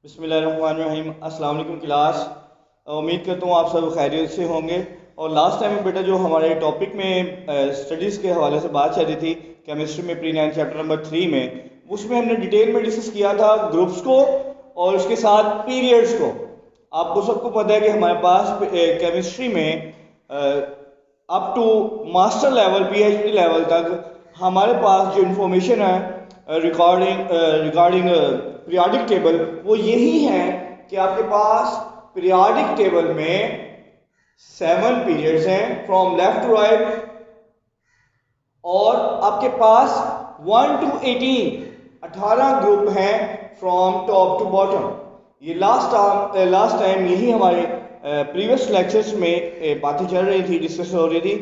बिस्मिल्लाहिर्रहमानिर्रहीम। अस्सलाम वालेकुम क्लास। उम्मीद करता हूँ आप सब खैरियत से होंगे। और लास्ट टाइम बेटा जो हमारे टॉपिक में स्टडीज़ के हवाले से बात चल रही थी केमिस्ट्री में प्री 9 चैप्टर नंबर 3 में, उसमें हमने डिटेल में डिस्कस किया था ग्रुप्स को और उसके साथ पीरियड्स को। आपको सबको पता है कि हमारे पास केमिस्ट्री में up to master level PhD level तक हमारे पास जो इंफॉर्मेशन है रिगार्डिंग पीरियोडिक टेबल वो यही है कि आपके पास पीरियोडिक टेबल में 7 पीरियड्स हैं फ्रॉम लेफ्ट टू राइट, और आपके पास 1 to 18 ग्रुप हैं फ्रॉम टॉप टू बॉटम। ये लास्ट टाइम यही हमारे प्रीवियस लेक्चर्स में बातें चल रही थी, डिस्कस हो रही थी।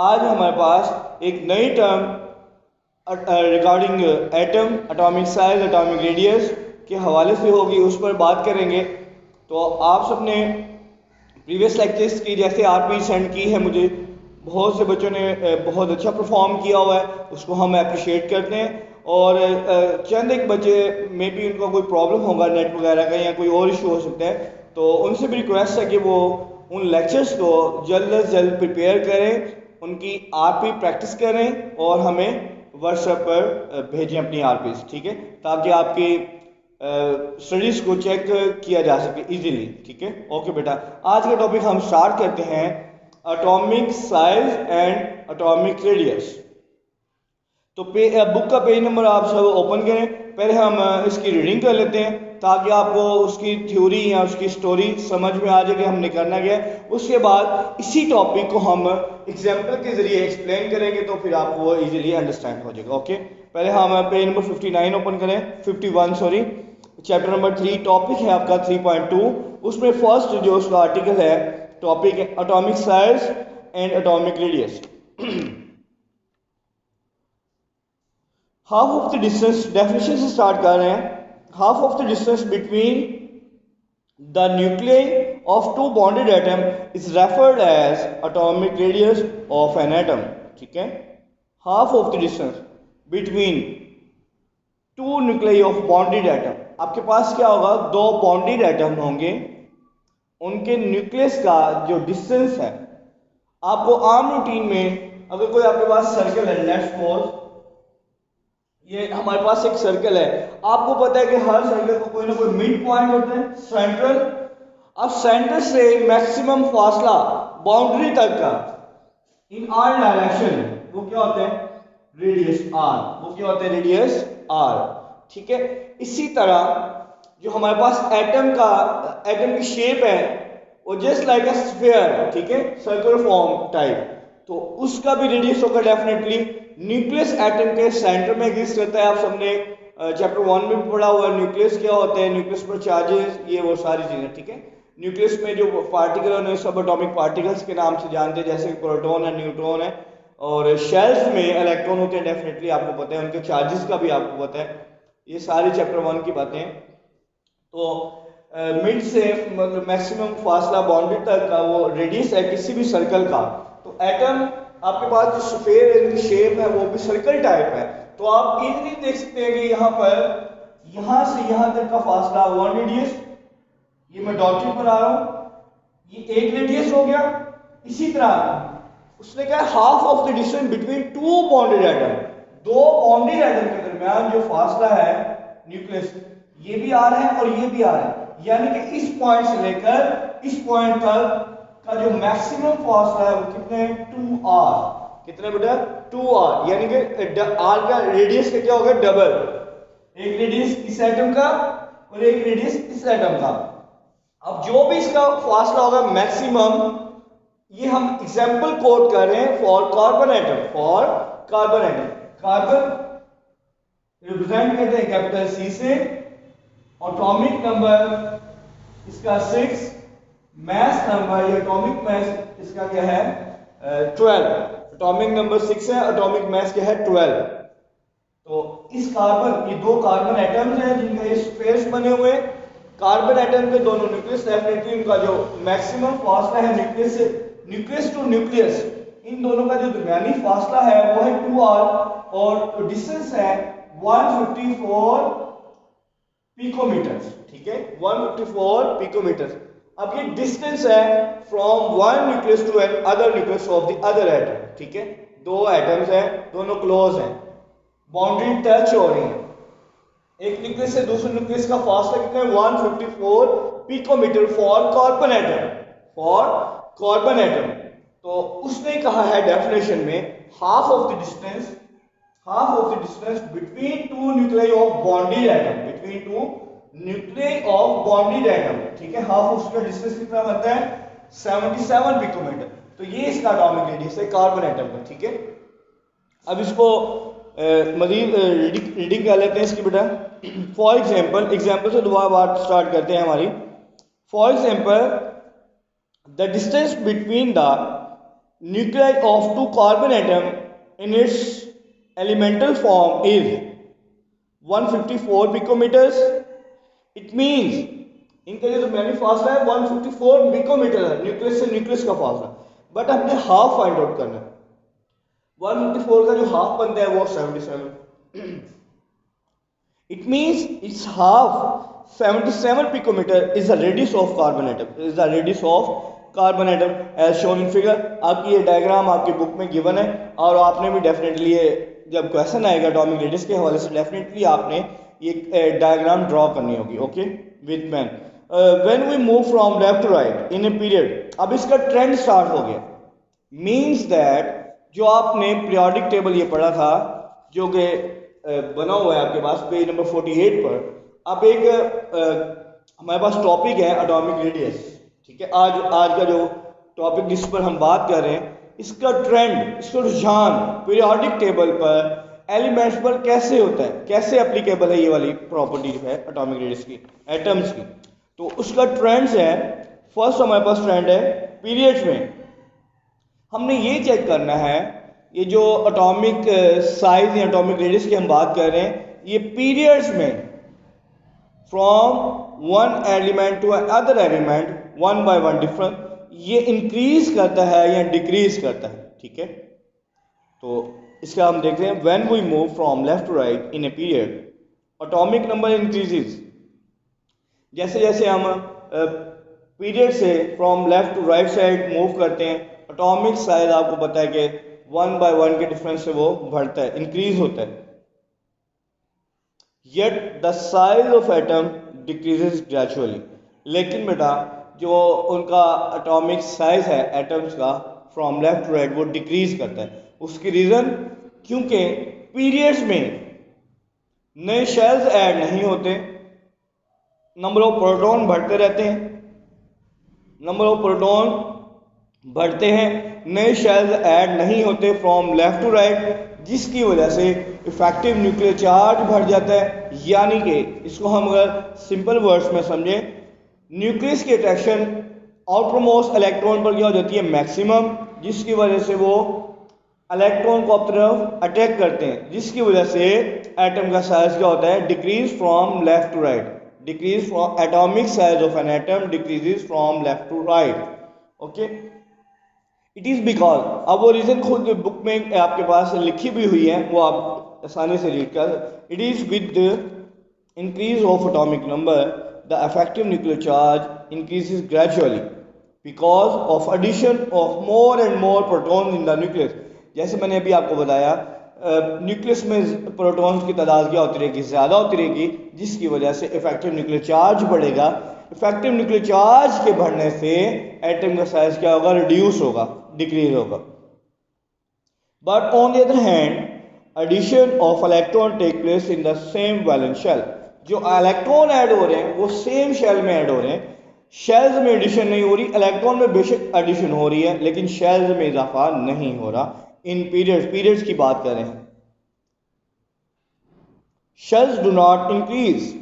आज हमारे पास एक नई term regarding atom, atomic size, atomic radius के हवाले से होगी, उस पर बात करेंगे। तो आप सबने प्रीवियस लेक्चर्स की जैसे आरपी सेंड की है मुझे, बहुत से बच्चों ने बहुत अच्छा परफॉर्म किया हुआ है, उसको हम अप्रिशिएट करते हैं। और चंद एक बच्चे में भी उनका कोई प्रॉब्लम होगा नेट वगैरह का या कोई और इशू हो सकता है, तो उनसे भी रिक्वेस्ट है कि वो उन लेक्चर्स को जल्द अज जल्द प्रिपेयर करें, उनकी आरपी प्रैक्टिस करें और हमें व्हाट्सएप पर भेजें अपनी आरपीज, ठीक है, ताकि आपकी स्टडीज़ को चेक किया जा सके इजीली, ठीक है। ओके बेटा, आज का टॉपिक हम स्टार्ट करते हैं atomic size and atomic radius. तो बुक का पेज नंबर आप सब ओपन करें। पहले हम इसकी रीडिंग कर लेते हैं ताकि आपको उसकी थ्योरी या उसकी स्टोरी समझ में आ जाए कि हमने करना क्या है। उसके बाद इसी टॉपिक को हम एग्जाम्पल के जरिए एक्सप्लेन करेंगे, तो फिर आपको वो इजीली अंडरस्टैंड हो जाएगा। ओके, पहले हम पेज नंबर 59 ओपन करें, 51 सॉरी, चैप्टर नंबर 3, टॉपिक है आपका 3.2। उसमें फर्स्ट जो उसका आर्टिकल है, टॉपिक है atomic size and atomic radius. Half of the distance, definition से स्टार्ट कर रहे हैं। Half of the distance between the nuclei of two bonded atom is referred as atomic radius of an atom, ठीक है। Half of the distance between two nuclei of bonded atom, आपके पास क्या होगा, दो बॉन्डेड एटम होंगे, उनके nucleus का जो डिस्टेंस है, आपको आम रूटीन में अगर कोई आपके पास सर्कल है, लेट्स सपोज ये हमारे पास एक सर्कल है, आपको पता है कि हर सर्कल को कोई ना कोई मिड पॉइंट होता है, सेंट्रल। अब सेंटर से मैक्सिमम फासला बाउंड्री तक का इन आर डायरेक्शन वो क्या होता है, रेडियस आर, वो क्या होता है, रेडियस आर, ठीक है। इसी तरह जो हमारे पास एटम की शेप है वो जस्ट लाइक अ स्फीयर, ठीक है, सर्कुलर फॉर्म टाइप, तो उसका भी रेडियस होगा डेफिनेटली। न्यूक्लियस एटम के सेंटर में एग्जिस्ट करता है, आप सबने चैप्टर 1 में भी पढ़ा हुआ है न्यूक्लियस क्या होता है, न्यूक्लियस पर चार्जेस, ये वो सारी चीजें, ठीक है। न्यूक्लियस में जो पार्टिकल है उन्हें सब एटॉमिक पार्टिकल्स के नाम से जानते हैं, जैसे प्रोटॉन है, न्यूट्रॉन है, और शेल्स में इलेक्ट्रॉन होते हैं, डेफिनेटली आपको पता है, उनके चार्जेस का भी आपको पता है, ये सारी चैप्टर 1 की बातें हैं। तो मिड से मतलब मैक्सिमम फासला बाउंड्री तक का वो रेडियस है किसी भी सर्कल का। तो एटम आपके पास जो स्फीयर शेप है वो भी सर्कल टाइप है, तो आप इजीली देख सकते हैं कि यहाँ पर यहाँ से यहाँ तक का फासला 1 रेडियस, ये मैं डॉटेड पर आ रहा हूँ, ये 1 रेडियस हो गया। इसी तरह उसने कहा half of the distance between to bonded atom, दो बॉन्डेड एटम के दरमियान जो फासला है न्यूक्लियस, ये भी आ रहा है और ये भी आ रहा है, यानी कि इस पॉइंट से लेकर इस पॉइंट तक का जो मैक्सिमम फासला है वो कितने, 2r, कितने बेटा, 2r, यानी कि r का रेडियस का क्या होगा, डबल, एक रेडियस इस एटम का और एक रेडियस इस एटम का। अब जो भी इसका फासला होगा मैक्सिमम, ये हम एग्जांपल कोट कर रहे हैं for carbon atom, for carbon atom, carbon represent करते हैं कैपिटल C से, एटॉमिक नंबर इसका 6, मास नंबर, ये एटॉमिक मास इसका क्या है, 12, एटॉमिक नंबर 6 है, एटॉमिक मास क्या है, 12। तो इस कार्बन, ये दो कार्बन एटम्स हैं जिनका ये स्फीयर्स बने हुए हैं, कार्बन एटम के दोनों न्यूक्लियस, डेफिनेटली उनका जो मैक्सिमम फासला है न्यूक्लियस से, न्यूक्लियस टू न्यूक्लियस, इन दोनों का जो दरमियानी फासला है वो है 2r, और डिस्टेंस है 154 पिकोमीटर्स, ठीक है, 154 पिकोमीटर्स। अब ये डिस्टेंस है from one nucleus to another nucleus of the other atom, ठीक है, दो एटम्स हैं, दोनों क्लोज हैं, बाउंड्री टच हो रही है, एक न्यूक्लियस से दूसरे न्यूक्लियस का फासला कितना है 154 picometre for carbon atom, for carbon atom. तो उसने कहा है डेफिनेशन में half of the distance between two nuclei of bonded atom, between two nuclei of bonded atom, ठीक है, हाफ ऑफ उसका डिस्टेंस कितना बनता है 77 पिकोमीटर। तो ये इसका एटॉमिक रेडियस है कार्बन एटम का, ठीक है। अब इसको मजीद रीडिंग कर लेते हैं इसकी बेटा। फॉर एग्जाम्पल से दोबारा बात स्टार्ट करते हैं हमारी। For example the distance between the nuclei of two carbon atom in its elemental form is 154 picometers. It means इनका जो मैंने फासला है 154 पिकोमीटर है, न्यूक्लियस से न्यूक्लियस का फासला, बट हमने हाफ फाइंड आउट करना है। 154 का जो हाफ बनता है वो 77। It means its half 77 picometre is the radius of carbon atom, is the radius of carbon atom as shown in figure. आपकी ये डायग्राम आपकी बुक में गिवन है और आपने भी डेफिनेटली ये जब क्वेश्चन आएगा एटॉमिक रेडियस के हवाले से डेफिनेटली आपने ये डायग्राम ड्रॉ करनी होगी, okay, with man. When we move from left to right in a period, अब इसका ट्रेंड स्टार्ट हो गया, मींस दैट जो आपने पीरियोडिक टेबल ये पढ़ा था जो कि बना हुआ है आपके पास पेज नंबर 48 पर। अब एक हमारे पास टॉपिक है एटॉमिक रेडियस, ठीक है। आज का जो टॉपिक जिस पर हम बात कर रहे हैं, इसका ट्रेंड, इसका रुझान पीरियोडिक टेबल पर एलिमेंट्स पर कैसे होता है, कैसे एप्लीकेबल है ये वाली प्रॉपर्टी है एटॉमिक रेडियस की एटम्स की। तो उसका ट्रेंड्स है, फर्स्ट हमारे पास ट्रेंड है पीरियड्स में। हमने ये चेक करना है ये जो एटॉमिक साइज या एटॉमिक रेडियस की हम बात कर रहे हैं, ये पीरियड्स में from one element to other element one by one different, ये इंक्रीज करता है या डिक्रीज करता है, ठीक है। तो इसका हम देखते हैं when we move from left to right in a period atomic number increases. जैसे जैसे हम पीरियड से from left to right side move करते हैं, एटॉमिक साइज आपको पता है कि वन बाय वन के डिफरेंस से वो बढ़ता है, इंक्रीज होता है। Yet the size of atom decreases gradually, लेकिन बेटा जो उनका एटॉमिक साइज है एटम्स का फ्रॉम लेफ्ट टू राइट वो डिक्रीज करता है। उसकी रीजन, क्योंकि पीरियड्स में नए शेल्स ऐड नहीं होते, नंबर ऑफ प्रोटॉन बढ़ते रहते हैं, नंबर ऑफ प्रोटॉन बढ़ते हैं, नए शेल्स ऐड नहीं होते फ्रॉम लेफ्ट टू राइट, जिसकी वजह से इफेक्टिव न्यूक्लियर चार्ज बढ़ जाता है। यानी कि इसको हम अगर सिंपल वर्ड्स में समझें, न्यूक्लियस की अट्रैक्शन आउटरमोस्ट इलेक्ट्रॉन पर क्या हो जाती है मैक्सिमम, जिसकी वजह से वो इलेक्ट्रॉन को अपनी तरफ अटैक करते हैं, जिसकी वजह से एटम का साइज क्या होता है decrease from left to right, decrease from atomic size of an atom decreases from left to right, okay. It is because, अब वो रीजन खुद बुक में आपके पास लिखी भी हुई है, वो आप आसानी से रीड कर। It is with increase of atomic number the effective nuclear charge increases gradually because of addition of more and more protons in the nucleus। जैसे मैंने अभी आपको बताया न्यूक्लियस में प्रोटॉन्स की तादाद क्या होती रहेगी, ज़्यादा होती रहेगी, जिसकी वजह से इफेक्टिव न्यूक्लियर चार्ज बढ़ेगा। इफेक्टिव न्यूक्लियर चार्ज के बढ़ने से एटम का साइज क्या होगा, रिड्यूस होगा, डिक्रीज होगा। But on the other hand addition of electron take place in the same valence shell, जो इलेक्ट्रॉन ऐड हो रहे हैं वो सेम शेल में ऐड हो रहे हैं, शेल्स में एडिशन नहीं हो रही। इलेक्ट्रॉन में बेशक एडिशन हो रही है लेकिन शेल्स में इजाफा नहीं हो रहा। इन पीरियड्स की बात कर रहे हैं। Shells do not increase,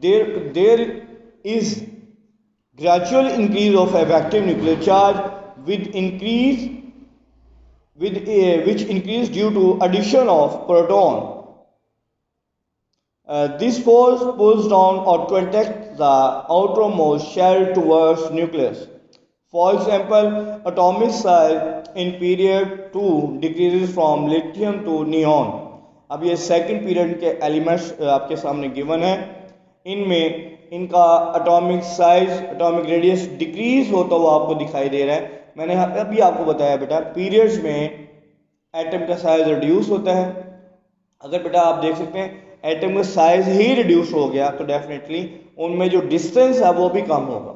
there is gradual increase of effective nuclear charge which increase due to addition of proton। This force pulls down or contacts the outermost shell towards nucleus. For example, atomic size in period 2 decreases from lithium to neon। अब ये second period के elements आपके सामने given है। इनमें इनका atomic size, atomic radius decrease होता हुआ आपको दिखाई दे रहा है। मैंने अभी आपको बताया बेटा पीरियड्स में एटम का साइज रिड्यूस होता है। अगर बेटा आप देख सकते हैं एटम का साइज ही रिड्यूस हो गया तो डेफिनेटली उनमें जो डिस्टेंस है वो भी कम होगा।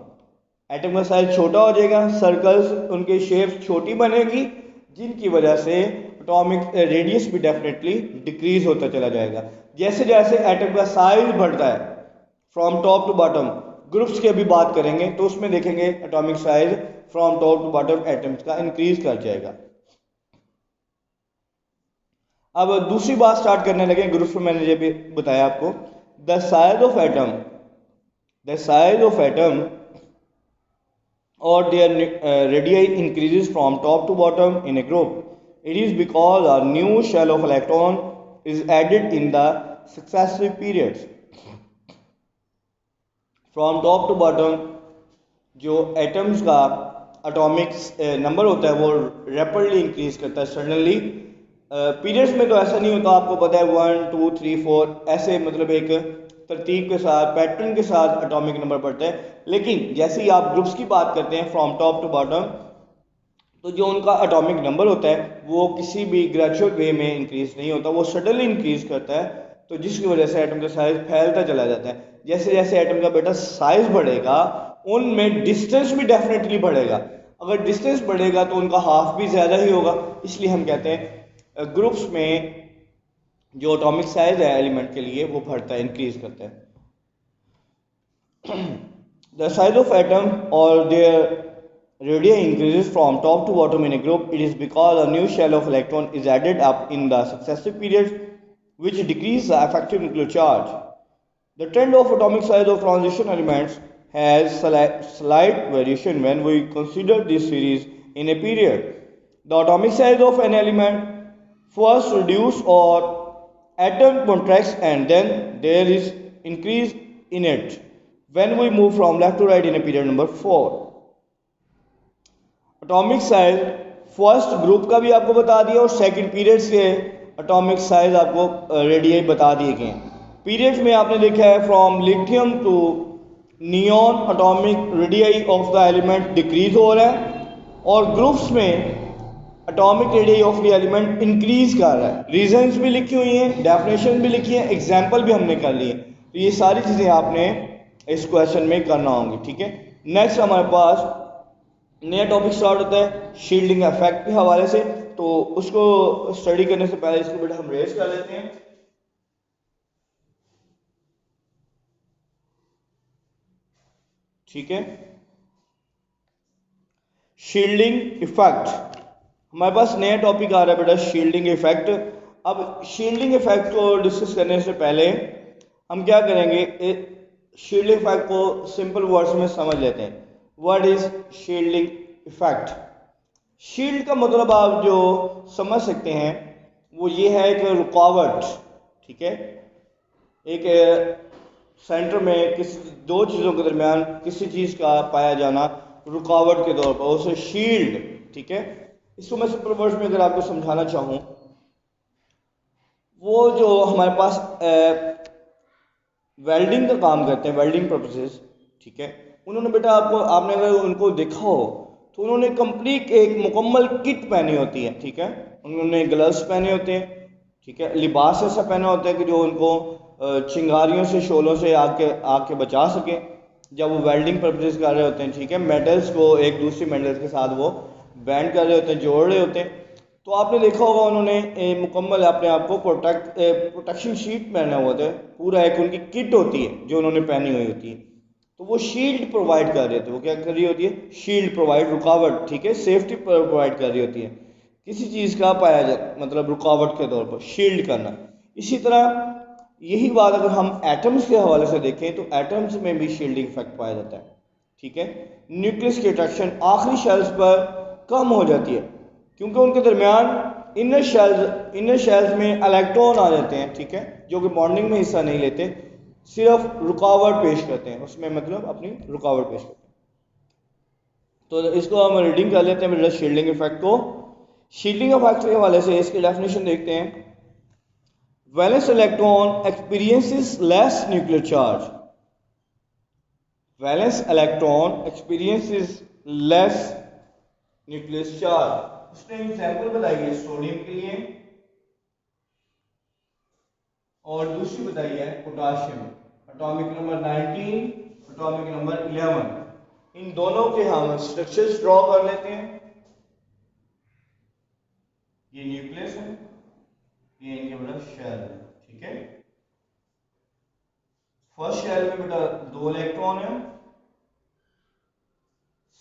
एटम का साइज छोटा हो जाएगा, सर्कल्स उनकी शेप छोटी बनेगी, जिनकी वजह से एटॉमिक रेडियस भी डेफिनेटली डिक्रीज होता चला जाएगा। जैसे जैसे एटम का साइज बढ़ता है from top to bottom, groups की अभी बात करेंगे तो उसमें देखेंगे atomic size from top to bottom atoms का इंक्रीज कर जाएगा। अब दूसरी बात स्टार्ट करने लगे ग्रुप्स में। मैंने ये भी बताया आपको the size of atom, the size of atom or their radii increases from top to bottom in a group. It is because a new shell of electron is added in the successive periods. From top to bottom जो atoms का atomic number होता है वो rapidly increase करता है suddenly. Periods में तो ऐसा नहीं होता, आपको पता है 1 2 3 4 ऐसे मतलब एक तरतीब के साथ पैटर्न के साथ एटॉमिक नंबर बढ़ता है। लेकिन जैसे ही आप ग्रुप्स की बात करते हैं फ्रॉम टॉप टू बॉटम तो जो उनका एटॉमिक नंबर होता है वो किसी भी ग्रेजुअल वे में इंक्रीज नहीं होता, वो सडनली इंक्रीज करता है। तो जिसकी वजह से एटम का साइज फैलता चला जाता है। जैसे जैसे एटम का बेटा साइज बढ़ेगा उनमें डिस्टेंस भी डेफिनेटली बढ़ेगा। अगर डिस्टेंस बढ़ेगा तो उनका हाफ भी ज़्यादा ही होगा। इसलिए हम कहते हैं ग्रुप्स में जो एटॉमिक साइज है एलिमेंट के लिए वो बढ़ता है, इंक्रीज करता है। The size of atom or their radii increases from top to bottom in a group. It is because a new shell of electron is added up in the successive periods, which decrease the effective nuclear charge. The trend of atomic size of transition elements has slight variation when we consider this series in a period. The atomic size of an element first reduces or atom contracts and then there is increase in it when we move from left to right in a period number 4. Atomic size first group का भी आपको बता दिया और second period के atomic size आपको radii बता दिए गए हैं। पीरियड्स में आपने देखा है from lithium to neon atomic radii of the element decrease हो रहा है और ग्रुप्स में atomic radii of the element increase कर रहा है। रीजंस भी लिखी हुई हैं, डेफिनेशन भी लिखी है, एग्जाम्पल भी हमने कर लिए। तो ये सारी चीज़ें आपने इस क्वेश्चन में करना होंगी, ठीक है। नेक्स्ट हमारे पास नया टॉपिक स्टार्ट होता है शील्डिंग इफेक्ट के हवाले से। तो उसको स्टडी करने से पहले इसको बेटा हम रेज कर लेते हैं। ठीक है, शील्डिंग इफेक्ट हमारे पास नया टॉपिक आ रहा है बेटा शील्डिंग इफेक्ट। अब शील्डिंग इफेक्ट को डिस्कस करने से पहले हम क्या करेंगे, शील्डिंग इफेक्ट को सिंपल वर्ड्स में समझ लेते हैं। What is shielding effect? Shield का मतलब आप जो समझ सकते हैं वो ये है एक रुकावट, ठीक है। एक सेंटर में किसी दो चीज़ों के दरमियान किसी चीज़ का पाया जाना रुकावट के तौर पर, उसे शील्ड, ठीक है। इसको मैं सिंपल वर्ड्स में अगर आपको समझाना चाहूँ, वो जो हमारे पास वेल्डिंग का काम करते हैं, वेल्डिंग पर्पसेस, ठीक है, उन्होंने बेटा आपने अगर उनको देखा हो तो उन्होंने कंप्लीट एक मुकम्मल किट पहनी होती है, ठीक है। उन्होंने ग्लव्स पहने होते हैं, ठीक है, लिबास ऐसा पहना होता है कि जो उनको चिंगारियों से, शोलों से आग के बचा सके जब वो वेल्डिंग पर्पसेस कर रहे होते हैं, ठीक है। मेटल्स को एक दूसरे मेटल्स के साथ वो बैंड कर रहे होते हैं, जोड़ रहे होते हैं। तो आपने देखा होगा उन्होंने मुकम्मल अपने आप को प्रोटेक्शन शीट पहना हुआ था, पूरा एक उनकी किट होती है जो उन्होंने पहनी हुई होती है। तो वो शील्ड प्रोवाइड कर रहे थे। वो क्या कर रही होती है? शील्ड प्रोवाइड, रुकावट, ठीक है, सेफ्टी प्रोवाइड कर रही होती है। किसी चीज़ का पाया जाए मतलब रुकावट के तौर पर शील्ड करना। इसी तरह यही बात अगर हम एटम्स के हवाले से देखें तो एटम्स में भी शील्डिंग इफेक्ट पाया जाता है, ठीक है। न्यूक्लियस की अट्रैक्शन आखिरी शेल्स पर कम हो जाती है क्योंकि उनके दरमियान इनर शेल्स में इलेक्ट्रॉन आ जाते हैं, ठीक है, जो कि बॉन्डिंग में हिस्सा नहीं लेते, सिर्फ रुकावट पेश करते हैं, उसमें मतलब अपनी रुकावट पेश करते हैं। तो इसको हम रीडिंग कर लेते हैं शील्डिंग इफेक्ट को। शील्डिंग इफेक्ट के हवाले से इसकी डेफिनेशन देखते हैं। Valence electron experiences less nuclear charge valence electron experience less nucleus charge. उसने एग्जाम्पल बताई है सोडियम के लिए और दूसरी बताई है potassium, atomic number 19, atomic number 11। इन दोनों के हम स्ट्रक्चर्स ड्रॉ कर लेते हैं। ये न्यूक्लियस है, ये इनके बेटा शेल है, ठीक है। फर्स्ट शेल में बेटा 2 इलेक्ट्रॉन है,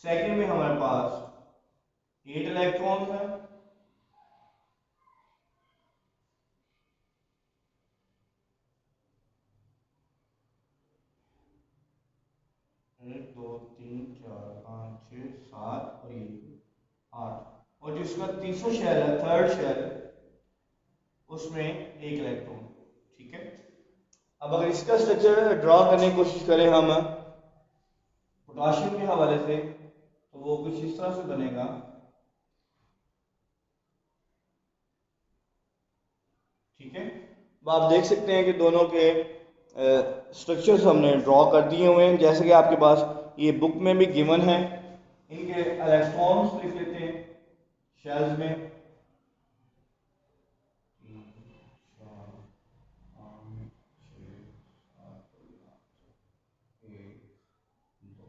सेकंड में हमारे पास 8 इलेक्ट्रॉन है, एक 2 3 4 5 6 7 और ये 8। और जिसका तीसरा शेल है, थर्ड शेल, उसमें 1 इलेक्ट्रॉन, ठीक है। अब अगर इसका स्ट्रक्चर ड्रॉ करने की कोशिश करें हम पोटाशियम के हवाले से, तो वो कुछ इस तरह से बनेगा। ठीक है, अब आप देख सकते हैं कि दोनों के स्ट्रक्चर्स हमने ड्रॉ कर दिए हुए हैं, जैसे कि आपके पास ये बुक में भी गिवन है। इनके इलेक्ट्रॉन्स लिख लेते हैं शेल्स में। 3 4 5 6 7 1 2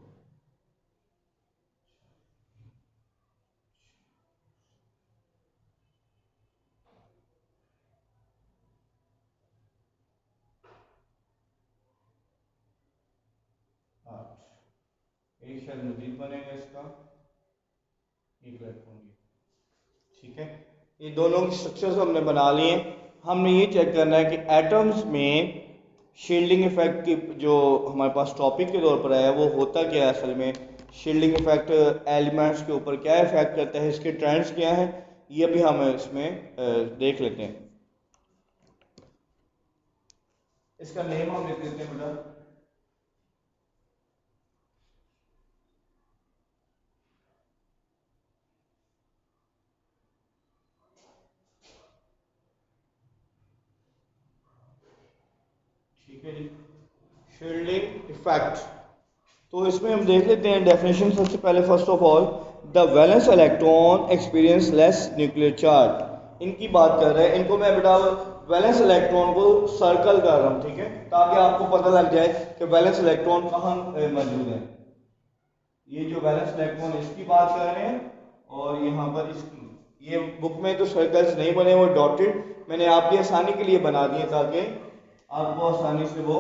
8। एक शेल मजीद बनेगा इसका, एक इलेक्ट्रॉन, ठीक है। ये दोनों की स्ट्रक्चर्स हमने बना लिए। हमने ये चेक करना है कि एटम्स में शील्डिंग इफेक्ट की जो हमारे पास टॉपिक के तौर पर आया वो होता क्या है असल में। शील्डिंग इफेक्ट एलिमेंट्स के ऊपर क्या इफेक्ट करता है, इसके ट्रेंड्स क्या हैं, ये भी हम इसमें देख लेते हैं। इसका नेम हम लिख देते हैं बेटा, ठीक है जी, शील्डिंग इफेक्ट। तो इसमें हम देख लेते हैं डेफिनेशन। सबसे पहले first of all, the valence electron experience less nuclear charge. इनकी बात कर रहे हैं, इनको मैं बेटा वैलेंस इलेक्ट्रॉन को सर्कल कर रहा हूँ, ठीक है, ताकि आपको पता लग जाए कि वैलेंस इलेक्ट्रॉन कहाँ मौजूद है। ये जो वैलेंस इलेक्ट्रॉन इसकी बात कर रहे हैं और यहाँ पर इसकी। ये बुक में तो सर्कल्स नहीं बने, वो डॉटेड मैंने आपकी आसानी के लिए बना दिए ताकि आपको आसानी से वो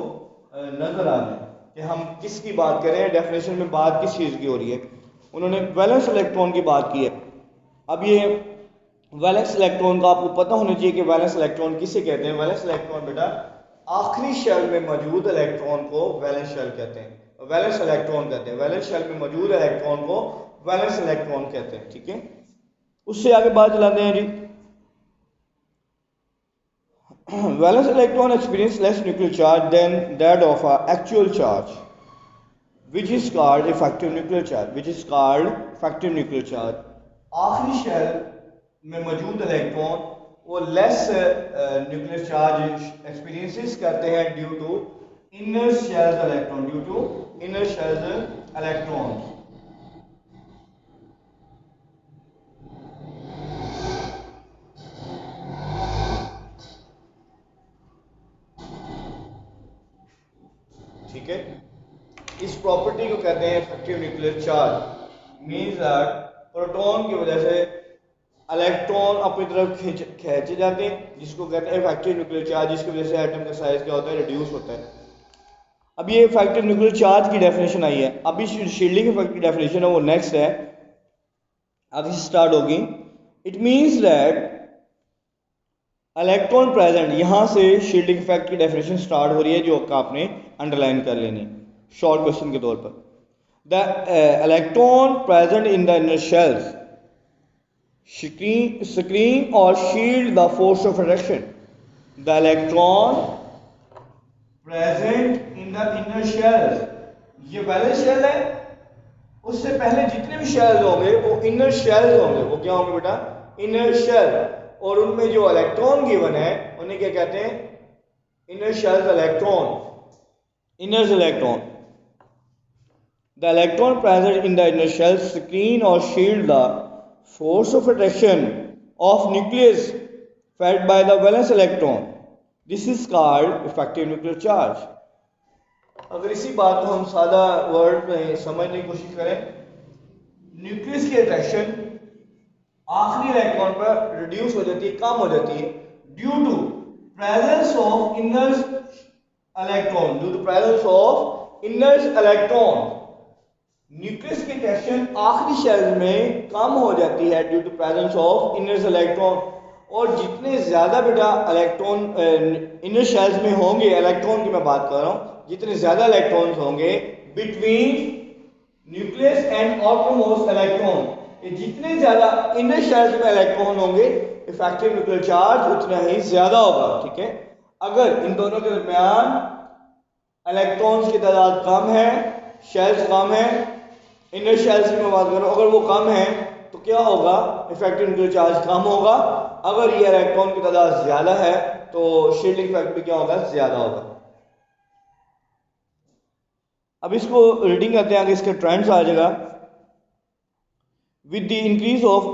नजर आ जाए कि हम किसकी बात कर रहे हैं, डेफिनेशन में बात किस चीज़ की हो रही है। उन्होंने वैलेंस इलेक्ट्रॉन की बात की है। अब ये वैलेंस इलेक्ट्रॉन का आपको पता होना चाहिए कि वैलेंस इलेक्ट्रॉन किसे कहते हैं। वैलेंस इलेक्ट्रॉन बेटा आखिरी शेल में मौजूद इलेक्ट्रॉन को वैलेंस शेल कहते हैं, वैलेंस इलेक्ट्रॉन कहते हैं। वैलेंस शेल में मौजूद इलेक्ट्रॉन को वैलेंस इलेक्ट्रॉन कहते हैं, ठीक है। उससे आगे बात चलाते हैं जी। Valence electron experience less nuclear charge than that of a actual charge, which is called effective nuclear charge. Which is called effective nuclear charge. आखिरी शेल में मौजूद इलेक्ट्रॉन वो लेस न्यूक्लियर चार्ज एक्सपीरियंसेस करते हैं due to inner shells electron, due to inner shells electron. ठीक है, इस property को कहते हैं effective nuclear charge. Means that proton की वजह से इलेक्ट्रॉन अपनी तरफ खींचे जाते हैं, जिसको कहते हैं इफेक्टिव न्यूक्लियर चार्ज, जिसकी वजह से एटम का साइज क्या होता है, रिड्यूस होता है। अब ये इफेक्टिव न्यूक्लियर चार्ज की डेफिनेशन आई है। अभी शील्डिंग इफेक्ट की डेफिनेशन है वो नेक्स्ट है, अभी स्टार्ट होगी। It means that electron present, यहां से शील्डिंग इफेक्ट की डेफिनेशन स्टार्ट हो रही है, जो आपने अंडरलाइन कर लेनी शॉर्ट क्वेश्चन के तौर पर। The electron present in the inner shells screen or shield the force of attraction. The electron present in the inner shells, ये वैलेंस शेल है, उससे पहले जितने भी शेल्स होंगे वो इनर शेल्स होंगे। वो क्या होंगे बेटा, इनर शेल। और उनमें जो इलेक्ट्रॉन गिवन है उन्हें क्या कहते हैं, inner shells electron, inner electron. The electron present in the inner shell screen or shield the force of attraction of nucleus fed by the valence electron. This is called effective nuclear charge. अगर इसी बात को हम सादा word में समझने की कोशिश करें, न्यूक्लियस की अट्रैक्शन आखिरी इलेक्ट्रॉन पर रिड्यूस हो जाती है, कम हो जाती है due to presence of inners electron. Nucleus की अट्रैक्शन आखिरी शेल में कम हो जाती है due to presence of inners electron. और जितने ज़्यादा बेटा इलेक्ट्रॉन इनर शेल्स में होंगे, इलेक्ट्रॉन की मैं बात कर रहा हूँ, जितने ज़्यादा इलेक्ट्रॉन्स होंगे between nucleus and outermost electron, ये जितने ज़्यादा इनर शेल्स में इलेक्ट्रॉन होंगे इफेक्टिव न्यूक्लियर चार्ज उतना ही ज़्यादा होगा। ठीक है, अगर इन दोनों के दरमियान इलेक्ट्रॉन्स की तादाद कम है, शेल्स कम है, इनर शेल्स की मैं बात करूँ, अगर वो कम है तो क्या होगा, इफेक्टिव न्यूक्लियर चार्ज कम होगा। अगर ये इलेक्ट्रॉन की तादाद ज़्यादा है तो शील्डिंग इफेक्ट भी क्या होगा, ज़्यादा होगा। अब इसको रीडिंग करते हैं, आगे इसके ट्रेंड्स आ जाएगा। With the increase of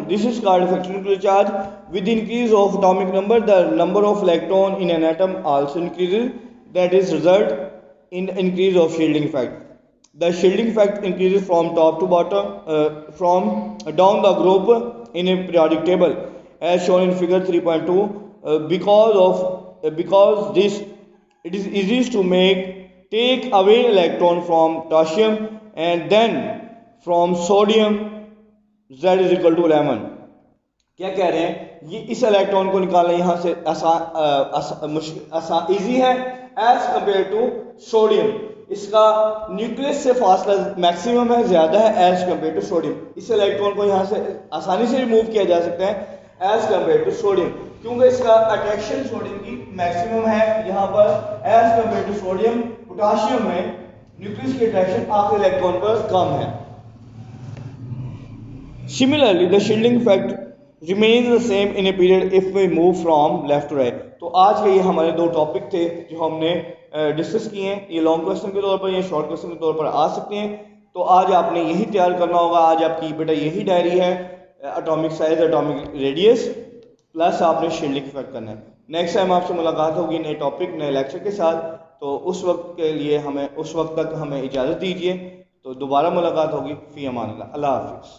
this is called effective nuclear charge. With the increase of atomic number, the number of electron in an atom also increases. That is result in increase of shielding effect. The shielding effect increases from top to bottom, from down the group in a periodic table, as shown in Figure 3.2. Because this it is easiest to take away electron from potassium and then from sodium z is equal to 11। क्या कह रहे हैं, ये इस electron को निकालना यहाँ से आसान इजी है एज कंपेयर टू सोडियम। इसका न्यूक्लियस से फासला मैक्सिमम है, ज़्यादा है एज कंपेयर टू सोडियम। इस इलेक्ट्रॉन को यहाँ से आसानी से रिमूव किया जा सकता है एज कंपेयर टू सोडियम, क्योंकि इसका अट्रैक्शन सोडियम की मैक्सिमम है यहाँ पर as compare to sodium. Potassium में न्यूक्लियस की अट्रैक्शन आखिरी इलेक्ट्रॉन पर कम है। Similarly, the shielding effect remains the same in a period if we move from left to right। तो आज के ये हमारे दो टॉपिक थे जो हमने डिस्कस किए हैं। ये लॉन्ग क्वेश्चन के तौर पर या शॉर्ट क्वेश्चन के तौर पर आ सकते हैं। तो आज आपने यही तैयार करना होगा। आज आपकी बेटा यही डायरी है, atomic size, atomic radius plus आपने शील्डिंग इफेक्ट करना है। नेक्स्ट टाइम आपसे मुलाकात होगी नए टॉपिक, नए लेक्चर के साथ। तो उस वक्त के लिए उस वक्त तक हमें इजाज़त दीजिए। तो दोबारा मुलाकात होगी। फ़ी अमान अल्लाह, अल्लाह हाफिज़।